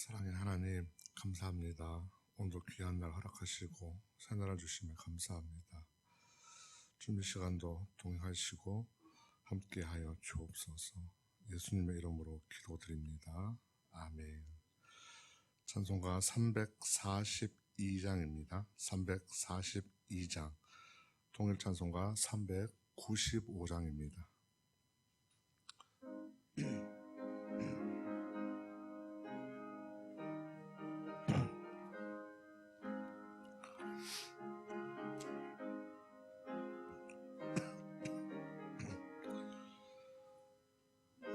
사랑의 하나님, 감사합니다. 오늘도 귀한 날 허락하시고 새날을 주시며 감사합니다. 준비 시간도 동행하시고 함께하여 주옵소서. 예수님의 이름으로 기도드립니다. 아멘. 찬송가 342장입니다. 342장. 통일 찬송가 395장입니다.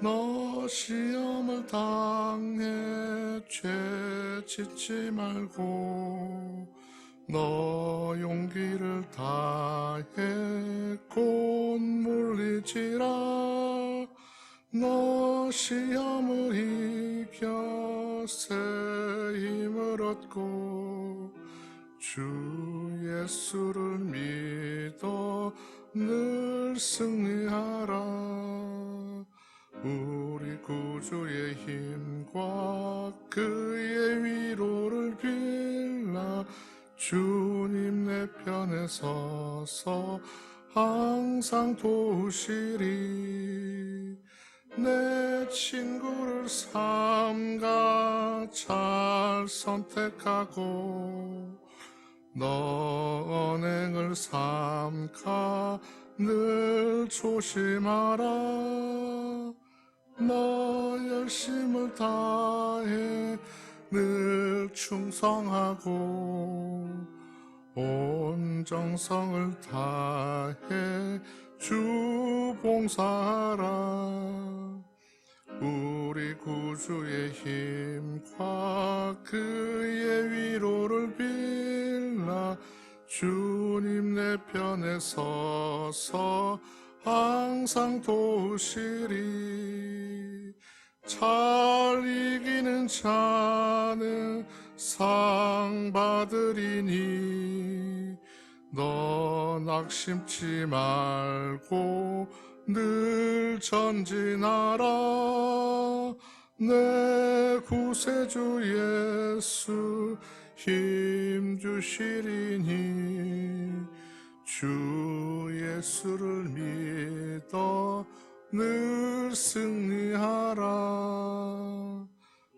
너 시험을 당해 죄 짓지 말고 너 용기를 다해 곧 물리치라. 너 시험을 이겨 새 힘을 얻고 주 예수를 믿어 늘 승리하라. 우리 구주의 힘과 그의 위로를 빌라. 주님 내 편에 서서 항상 도우시리. 내 친구를 삼가 잘 선택하고 너 언행을 삼가 늘 조심하라. 너 열심을 다해 늘 충성하고 온 정성을 다해 주 봉사하라. 우리 구주의 힘과 그의 위로를 빌라. 주님 내 편에 서서 항상 도우시리. 잘 이기는 자는 상 받으리니 너 낙심치 말고 늘 전진하라. 내 구세주 예수 힘 주시리니 주 예수를 믿어 늘 승리하라.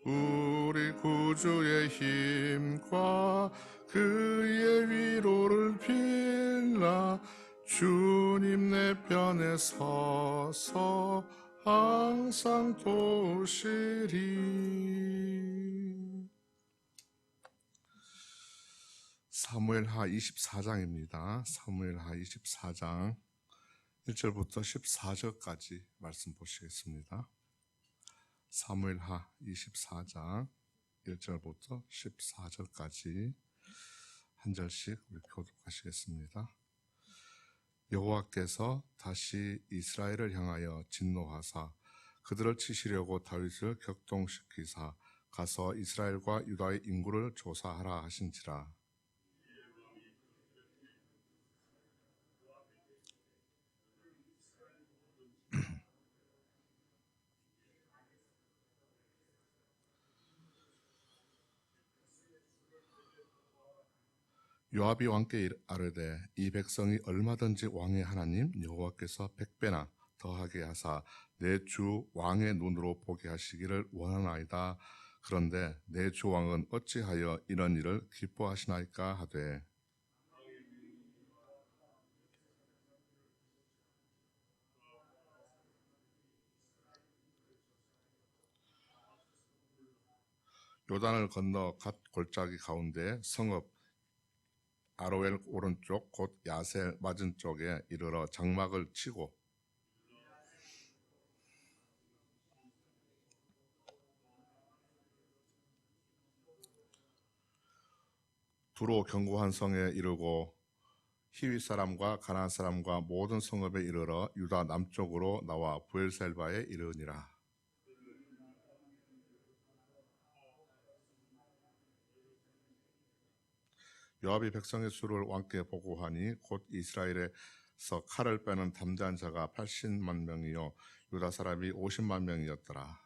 우리 구주의 힘과 그의 위로를 빌라. 주님 내 편에 서서 항상 도우시리. 사무엘하 24장입니다. 사무엘하 24장 1절부터 14절까지 말씀 보시겠습니다. 사무엘하 24장 1절부터 14절까지 한 절씩 우리 교독하시겠습니다. 여호와께서 다시 이스라엘을 향하여 진노하사 그들을 치시려고 다윗을 격동시키사 가서 이스라엘과 유다의 인구를 조사하라 하신지라. 요압이 왕께 아뢰되 이 백성이 얼마든지 왕의 하나님 여호와께서 100배나 더하게 하사 내 주 왕의 눈으로 보게 하시기를 원하나이다. 그런데 내 주 왕은 어찌하여 이런 일을 기뻐하시나이까 하되 요단을 건너 갓 골짜기 가운데 성읍 아로엘 오른쪽 곧 야셀 맞은 쪽에 이르러 장막을 치고 두로 견고한 성에 이르고 히윗 사람과 가나안 사람과 모든 성읍에 이르러 유다 남쪽으로 나와 부엘셀바에 이르니라. 요압이 백성의 수를 왕께 보고하니 곧 이스라엘에서 칼을 빼는 담대한 자가 80만 명이요 유다 사람이 50만 명이었더라.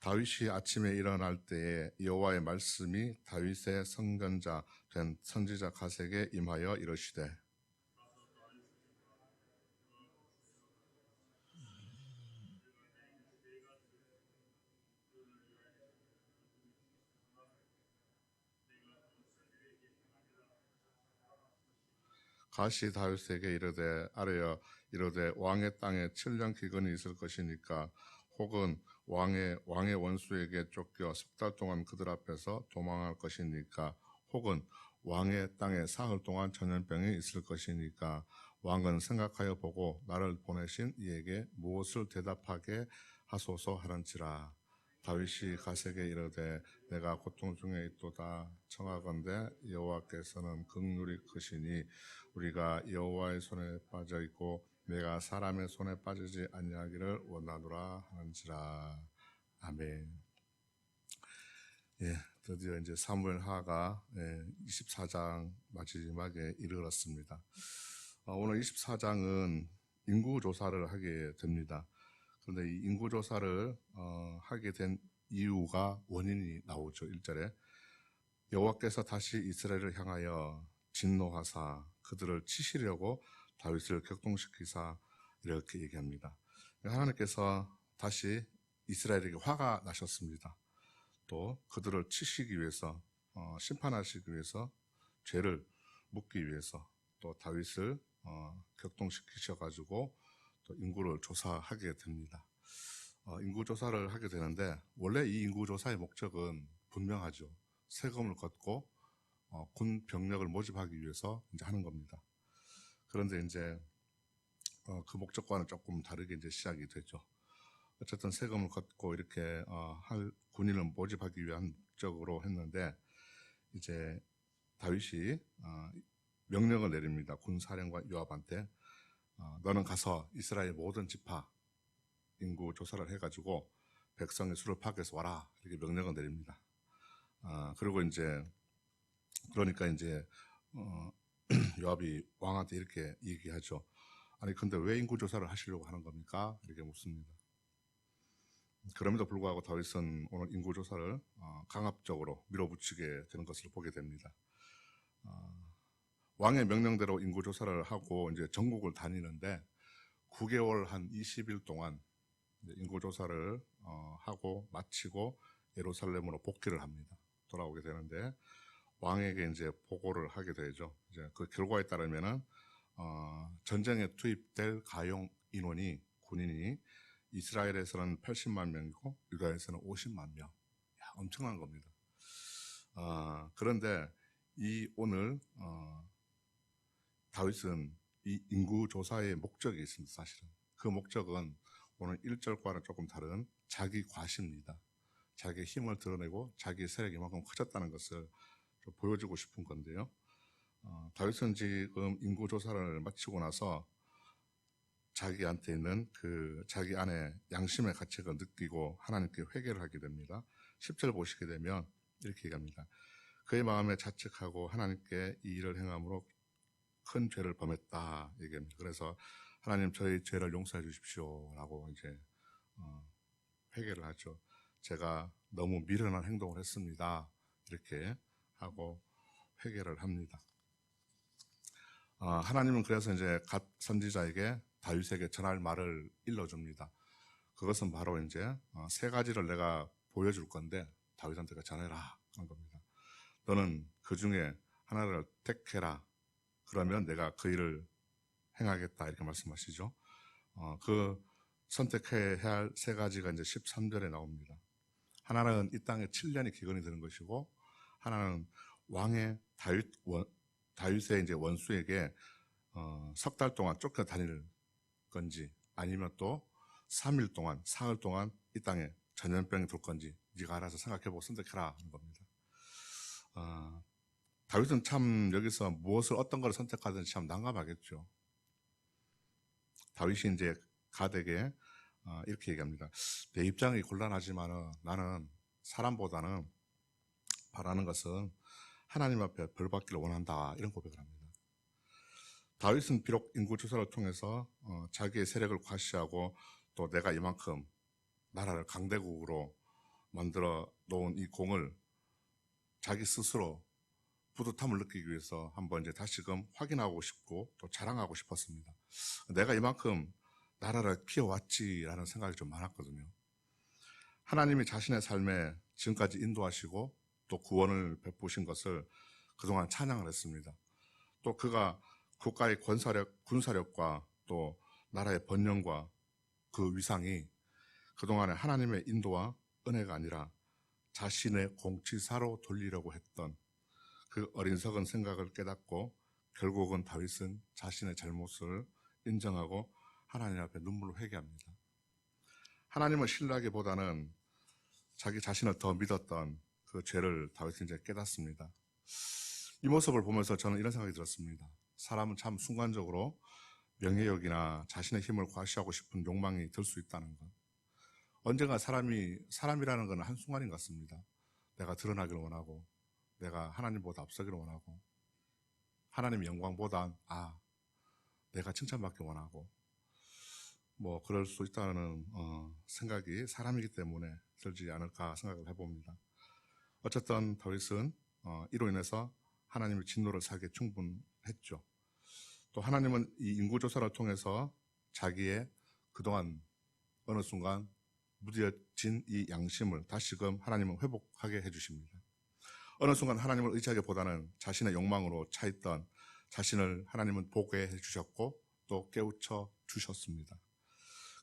다윗이 아침에 일어날 때에 여호와의 말씀이 다윗의 선견자 된 선지자 갓에게 임하여 이르시되 갓이 다윗에게 이르되 아뢰어 이르되 왕의 땅에 7년 기근이 있을 것이니까 혹은 왕의 원수에게 쫓겨 석 달 동안 그들 앞에서 도망할 것이니까 혹은 왕의 땅에 사흘 동안 전염병이 있을 것이니까 왕은 생각하여 보고 나를 보내신 이에게 무엇을 대답하게 하소서 하는지라. 다윗이 갓에게 이르되 내가 고통 중에 있도다. 청하건대 여호와께서는 긍휼이 크시니 우리가 여호와의 손에 빠져 있고 내가 사람의 손에 빠지지 아니하기를 원하노라 하는지라. 아멘. 예, 드디어 이제 사무엘 하가 24장 마지막에 이르렀습니다. 오늘 24장은 인구 조사를 하게 됩니다. 그런데 이 인구 조사를 하게 된 이유가 원인이 나오죠. 1절에 여호와께서 다시 이스라엘을 향하여 진노하사 그들을 치시려고 다윗을 격동시키사 이렇게 얘기합니다. 하나님께서 다시 이스라엘에게 화가 나셨습니다. 또 그들을 치시기 위해서 심판하시기 위해서 죄를 묻기 위해서 또 다윗을 격동시키셔가지고 또 인구를 조사하게 됩니다. 인구 조사를 하게 되는데 원래 이 인구 조사의 목적은 분명하죠. 세금을 걷고 군 병력을 모집하기 위해서 이제 하는 겁니다. 그런데 이제 그 목적과는 조금 다르게 이제 시작이 되죠. 어쨌든 세금을 걷고 이렇게 할 군인을 모집하기 위한 목적으로 했는데 이제 다윗이 명령을 내립니다. 군사령관 요압한테 너는 가서 이스라엘 모든 지파 인구 조사를 해가지고 백성의 수를 파악해서 와라 이렇게 명령을 내립니다. 그리고 이제 그러니까 이제 요압이 왕한테 이렇게 얘기하죠. 아니 근데 왜 인구 조사를 하시려고 하는 겁니까? 이렇게 묻습니다. 그럼에도 불구하고 다윗은 오늘 인구 조사를 강압적으로 밀어붙이게 되는 것을 보게 됩니다. 왕의 명령대로 인구 조사를 하고 이제 전국을 다니는데 9개월 한 20일 동안 인구 조사를 하고 마치고 예루살렘으로 복귀를 합니다. 돌아오게 되는데 왕에게 이제 보고를 하게 되죠. 이제 그 결과에 따르면은 전쟁에 투입될 가용 인원이 군인이 이스라엘에서는 80만 명이고 유다에서는 50만 명. 엄청난 겁니다. 그런데 오늘 다윗은 이 인구 조사의 목적이 있습니다. 사실은 그 목적은 오늘 1절과는 조금 다른 자기 과시입니다. 자기의 힘을 드러내고 자기의 세력이 이만큼 커졌다는 것을 좀 보여주고 싶은 건데요. 다윗은 지금 인구 조사를 마치고 나서 자기한테 있는 그 자기 안에 양심의 가책을 느끼고 하나님께 회개를 하게 됩니다. 10절 보시게 되면 이렇게 얘기합니다. 그의 마음에 자책하고 하나님께 이 일을 행함으로 큰 죄를 범했다 얘기합니다. 그래서 하나님 저희 죄를 용서해 주십시오 라고 이제 회개를 하죠. 제가 너무 미련한 행동을 했습니다. 이렇게 하고 회개를 합니다. 하나님은 그래서 이제 갓 선지자에게 다윗에게 전할 말을 일러줍니다. 그것은 바로 이제 세 가지를 내가 보여줄 건데 다윗한테 전해라 하는 겁니다. 너는 그 중에 하나를 택해라. 그러면 내가 그 일을 행하겠다 이렇게 말씀하시죠. 그 선택해야 할 세 가지가 이제 13절에 나옵니다. 하나는 이 땅에 7년이 기근이 되는 것이고 하나는 왕의 다윗의 이제 원수에게 석 달 동안 쫓겨 다닐 건지 아니면 또 3일 동안 사흘 동안 이 땅에 전염병이 돌 건지 네가 알아서 생각해보고 선택해라 하는 겁니다. 다윗은 참 여기서 무엇을 어떤 걸 선택하든지 참 난감하겠죠. 다윗이 이제 갓에게 이렇게 얘기합니다. 내 입장이 곤란하지만 나는 사람보다는 바라는 것은 하나님 앞에 벌 받기를 원한다 이런 고백을 합니다. 다윗은 비록 인구 조사를 통해서 자기의 세력을 과시하고 또 내가 이만큼 나라를 강대국으로 만들어 놓은 이 공을 자기 스스로 뿌듯함을 느끼기 위해서 한번 이제 다시금 확인하고 싶고 또 자랑하고 싶었습니다. 내가 이만큼 나라를 키워왔지라는 생각이 좀 많았거든요. 하나님이 자신의 삶에 지금까지 인도하시고 또 구원을 베푸신 것을 그동안 찬양을 했습니다. 또 그가 국가의 군사력과 또 나라의 번영과 그 위상이 그동안의 하나님의 인도와 은혜가 아니라 자신의 공치사로 돌리려고 했던 그 어리석은 생각을 깨닫고 결국은 다윗은 자신의 잘못을 인정하고 하나님 앞에 눈물로 회개합니다. 하나님을 신뢰하기보다는 자기 자신을 더 믿었던 그 죄를 다윗은 이제 깨닫습니다. 이 모습을 보면서 저는 이런 생각이 들었습니다. 사람은 참 순간적으로 명예욕이나 자신의 힘을 과시하고 싶은 욕망이 들 수 있다는 것. 언젠가 사람이라는 것은 한순간인 것 같습니다. 내가 드러나기를 원하고, 내가 하나님보다 앞서기를 원하고, 하나님의 영광보단, 내가 칭찬받기 원하고, 뭐, 그럴 수 있다는, 생각이 사람이기 때문에 들지 않을까 생각을 해봅니다. 어쨌든 다윗은, 이로 인해서 하나님의 진노를 사기에 충분했죠. 또 하나님은 이 인구조사를 통해서 자기의 그동안 어느 순간 무뎌진 이 양심을 다시금 하나님은 회복하게 해주십니다. 어느 순간 하나님을 의지하기보다는 자신의 욕망으로 차있던 자신을 하나님은 보게 해주셨고 또 깨우쳐 주셨습니다.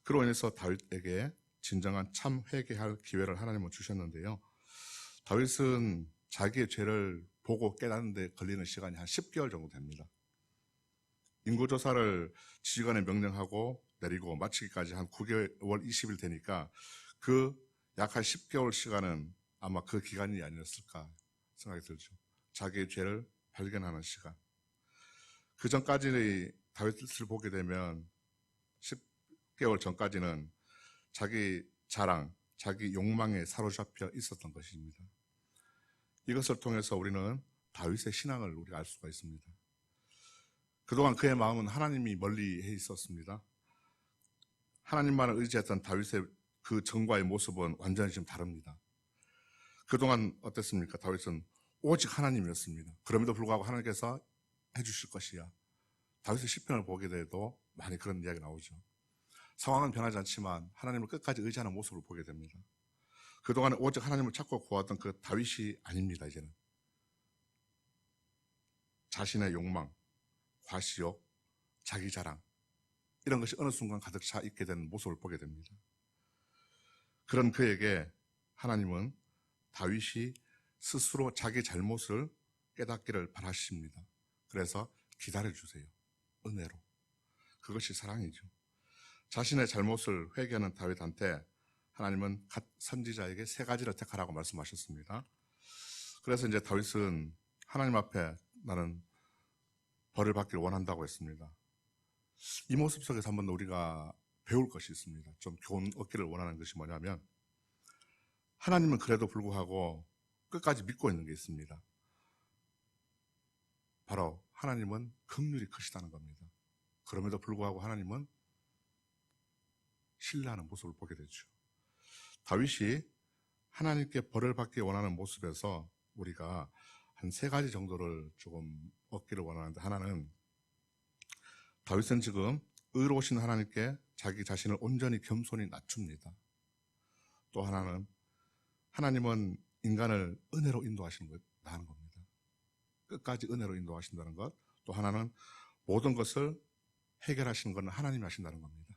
그로 인해서 다윗에게 진정한 참 회개할 기회를 하나님은 주셨는데요. 다윗은 자기의 죄를 보고 깨닫는 데 걸리는 시간이 한 10개월 정도 됩니다. 인구조사를 지휘관에 명령하고 내리고 마치기까지 한 9개월 20일 되니까 그 약 한 10개월 시간은 아마 그 기간이 아니었을까 생각이 들죠. 자기의 죄를 발견하는 시간. 그 전까지 다윗을 보게 되면 10개월 전까지는 자기 자랑, 자기 욕망에 사로잡혀 있었던 것입니다. 이것을 통해서 우리는 다윗의 신앙을 우리가 알 수가 있습니다. 그동안 그의 마음은 하나님이 멀리해 있었습니다. 하나님만을 의지했던 다윗의 그 전과의 모습은 완전히 지금 다릅니다. 그동안 어땠습니까? 다윗은 오직 하나님이었습니다. 그럼에도 불구하고 하나님께서 해주실 것이야. 다윗의 시편을 보게 돼도 많이 그런 이야기 나오죠. 상황은 변하지 않지만 하나님을 끝까지 의지하는 모습을 보게 됩니다. 그동안 오직 하나님을 찾고 구하던 그 다윗이 아닙니다. 이제는 자신의 욕망, 과시욕, 자기 자랑 이런 것이 어느 순간 가득 차 있게 되는 모습을 보게 됩니다. 그런 그에게 하나님은 다윗이 스스로 자기 잘못을 깨닫기를 바라십니다. 그래서 기다려주세요. 은혜로. 그것이 사랑이죠. 자신의 잘못을 회개하는 다윗한테 하나님은 갓 선지자에게 3가지를 택하라고 말씀하셨습니다. 그래서 이제 다윗은 하나님 앞에 나는 벌을 받기를 원한다고 했습니다. 이 모습 속에서 한번 우리가 배울 것이 있습니다. 좀 교훈 얻기를 원하는 것이 뭐냐면 하나님은 그래도 불구하고 끝까지 믿고 있는 게 있습니다. 바로 하나님은 긍휼이 크시다는 겁니다. 그럼에도 불구하고 하나님은 신뢰하는 모습을 보게 되죠. 다윗이 하나님께 벌을 받기 원하는 모습에서 우리가 한 3가지 정도를 조금 얻기를 원하는데, 하나는 다윗은 지금 의로우신 하나님께 자기 자신을 온전히 겸손히 낮춥니다. 또 하나는 하나님은 인간을 은혜로 인도하시는 겁니다. 끝까지 은혜로 인도하신다는 것. 또 하나는 모든 것을 해결하시는 것은 하나님이 하신다는 겁니다.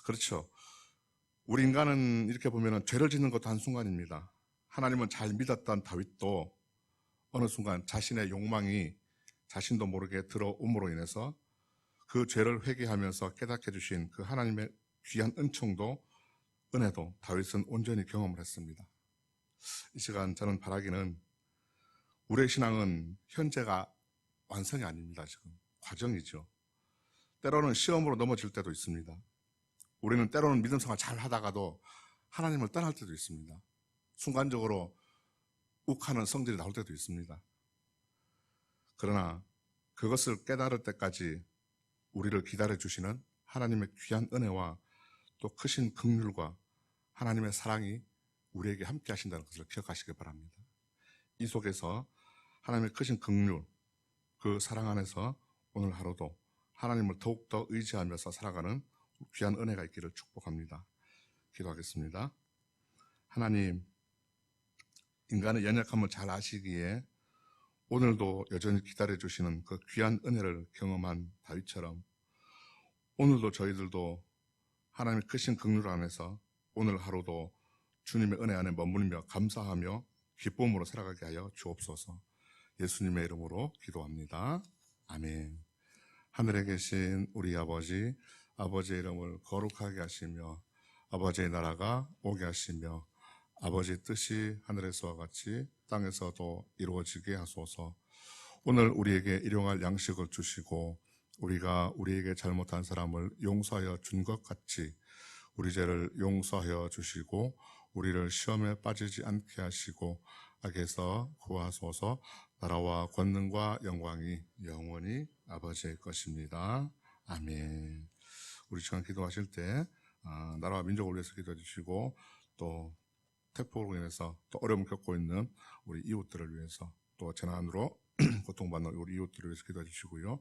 그렇죠. 우리 인간은 이렇게 보면 죄를 짓는 것도 한순간입니다. 하나님은 잘 믿었던 다윗도 어느 순간 자신의 욕망이 자신도 모르게 들어옴으로 인해서 그 죄를 회개하면서 깨닫게 해주신 그 하나님의 귀한 은총도 은혜도 다윗은 온전히 경험을 했습니다. 이 시간 저는 바라기는 우리의 신앙은 현재가 완성이 아닙니다. 지금 과정이죠. 때로는 시험으로 넘어질 때도 있습니다. 우리는 때로는 믿음 생활 잘 하다가도 하나님을 떠날 때도 있습니다. 순간적으로 욱하는 성질이 나올 때도 있습니다. 그러나 그것을 깨달을 때까지 우리를 우리에게 함께 하신다는 것을 기억하시기 바랍니다. 이 속에서 하나님의 크신 긍휼, 그 사랑 안에서 오늘 하루도 하나님을 더욱더 의지하면서 살아가는 귀한 은혜가 있기를 축복합니다. 기도하겠습니다. 하나님, 인간의 연약함을 잘 아시기에 오늘도 여전히 기다려주시는 그 귀한 은혜를 경험한 다윗처럼 오늘도 저희들도 하나님의 크신 긍휼 안에서 오늘 하루도 주님의 은혜 안에 머물며 감사하며 기쁨으로 살아가게 하여 주옵소서. 예수님의 이름으로 기도합니다. 아멘. 하늘에 계신 우리 아버지, 아버지의 이름을 거룩하게 하시며 아버지의 나라가 오게 하시며 아버지의 뜻이 하늘에서와 같이 땅에서도 이루어지게 하소서. 오늘 우리에게 일용할 양식을 주시고 우리가 우리에게 잘못한 사람을 용서하여 준 것 같이 우리 죄를 용서하여 주시고 우리를 시험에 빠지지 않게 하시고 악에서 구하소서. 나라와 권능과 영광이 영원히 아버지의 것입니다. 아멘. 우리 시간 기도하실 때 나라와 민족을 위해서 기도해 주시고 또 태풍으로 인해서 또 어려움을 겪고 있는 우리 이웃들을 위해서 또 재난으로 고통받는 우리 이웃들을 위해서 기도해 주시고요.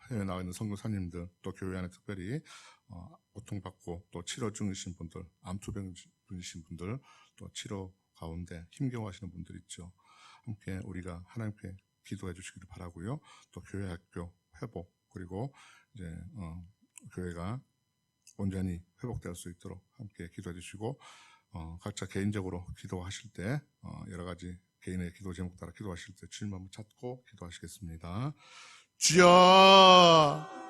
해외에 나가 있는 선교사님들 또 교회 안에 특별히 고통받고 또 치료 중이신 분들, 암투병 중이신 분들 또 치료 가운데 힘겨워하시는 분들 있죠. 함께 우리가 하나님께 기도해 주시기를 바라고요. 또 교회 학교 회복 그리고 이제 교회가 온전히 회복될 수 있도록 함께 기도해 주시고 각자 개인적으로 기도하실 때 여러 가지 개인의 기도 제목 따라 기도하실 때 주님 한번 찾고 기도하시겠습니다. 주여